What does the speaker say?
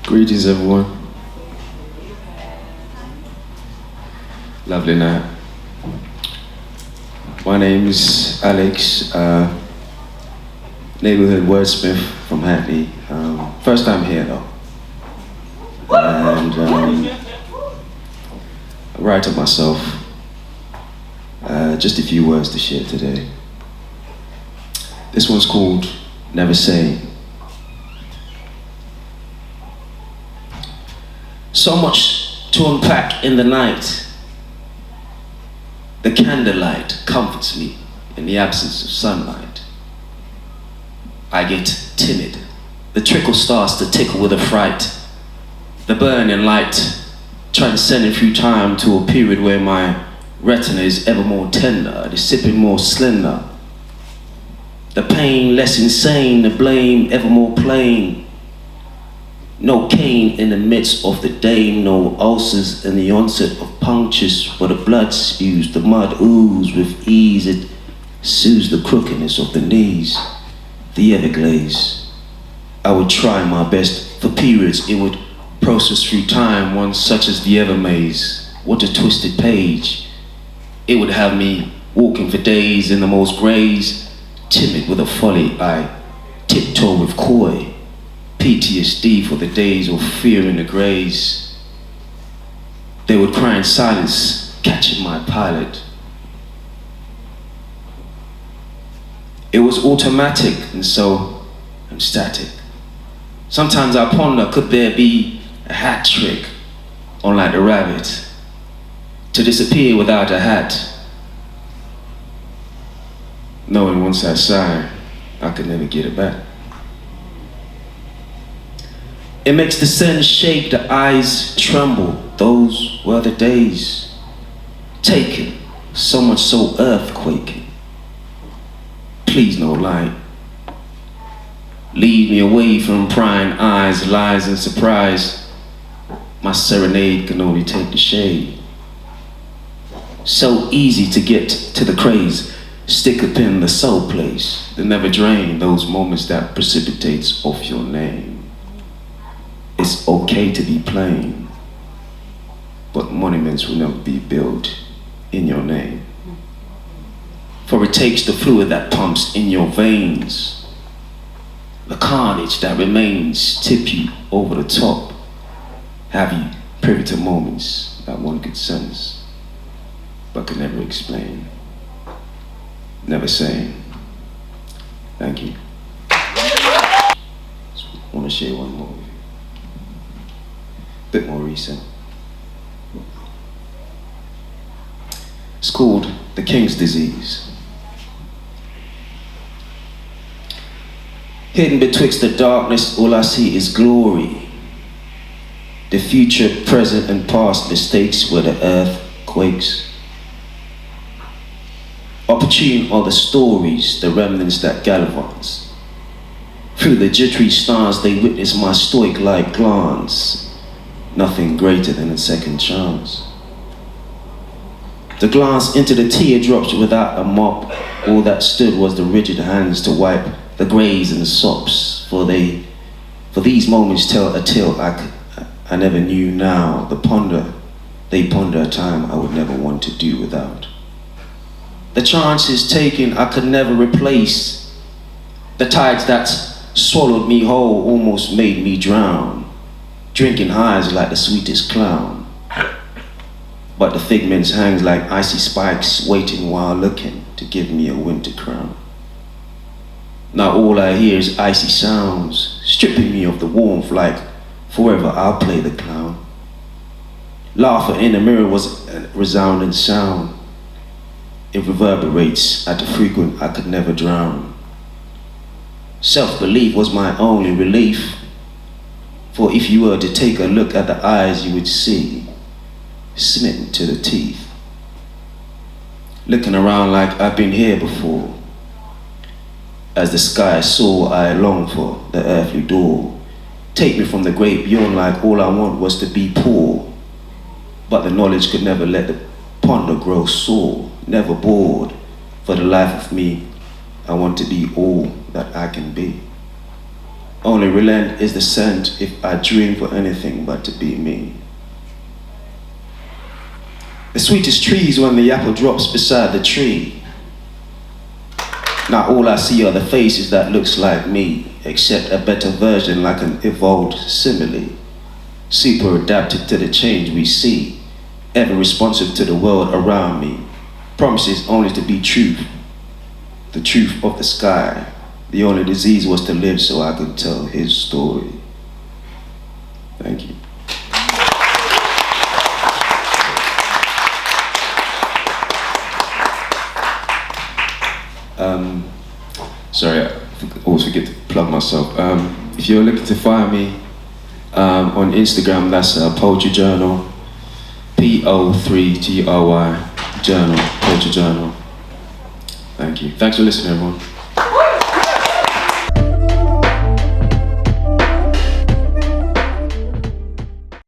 Greetings, everyone. Lovely night. My name is Alex, neighborhood wordsmith from Hackney. First time here, though. And I write it myself. Just a few words to share today. This one's called Never Say. So much to unpack in the night. The candlelight comforts me in the absence of sunlight. I get timid. The trickle starts to tickle with a fright. The burning light transcending through time to a period where my retina is ever more tender, the sipping more slender. The pain less insane, the blame ever more plain. No cane in the midst of the dame, no ulcers in the onset of punctures where the blood spews, the mud ooze with ease, it soothes the crookedness of the knees, the Everglades. I would try my best for periods it would process through time, one such as the Evermaze. What a twisted page. It would have me walking for days in the most grays, timid with a folly, I tiptoe with coy. PTSD for the days of fear in the grays. They would cry in silence, catching my pilot. It was automatic and so I'm static. Sometimes I ponder, could there be a hat trick on like the rabbit to disappear without a hat? Knowing once I sigh, I could never get it back. It makes the sense shake, the eyes tremble. Those were the days. Taken, so much so earthquaking. Please no light. Lead me away from prying eyes, lies and surprise. My serenade can only take the shade. So easy to get to the craze. Stick a pin in the soul place. They never drain those moments that precipitates off your name. It's okay to be plain, but monuments will never be built in your name. For it takes the fluid that pumps in your veins, the carnage that remains, tip you over the top, have you privy to moments that one could sense, but could never explain. Never saying. Thank you. I want to share one more. Bit more recent. It's called The King's Disease. Hidden betwixt the darkness, all I see is glory. The future, present, and past mistakes where the earth quakes. Opportune are the stories, the remnants that gallivants. Through the jittery stars they witness my stoic-like glance. Nothing greater than a second chance. The glance into the teardrops without a mop, all that stood was the rigid hands to wipe the grays and sops, for these moments tell a tale I never knew now. They ponder a time I would never want to do without. The chances taken I could never replace. The tides that swallowed me whole almost made me drown. Drinking highs like the sweetest clown. But the figments hangs like icy spikes, waiting while looking to give me a winter crown. Now all I hear is icy sounds, stripping me of the warmth like forever I'll play the clown. Laughter in the mirror was a resounding sound. It reverberates at a frequent I could never drown. Self-belief was my only relief. For if you were to take a look at the eyes, you would see, smitten to the teeth. Looking around like I've been here before. As the sky saw, I long for the earthly door. Take me from the great beyond like all I want was to be poor. But the knowledge could never let the ponder grow sore, never bored. For the life of me, I want to be all that I can be. Only relent is the scent if I dream for anything but to be me. The sweetest trees when the apple drops beside the tree. Now all I see are the faces that looks like me, except a better version like an evolved simile. Super adapted to the change we see, ever responsive to the world around me. Promises only to be truth, the truth of the sky. The only disease was to live so I could tell his story. Thank you. Sorry, I always forget to plug myself. If you're looking to find me on Instagram, that's Po3try Journal, Po3try Journal, Poetry Journal. Thank you. Thanks for listening, everyone.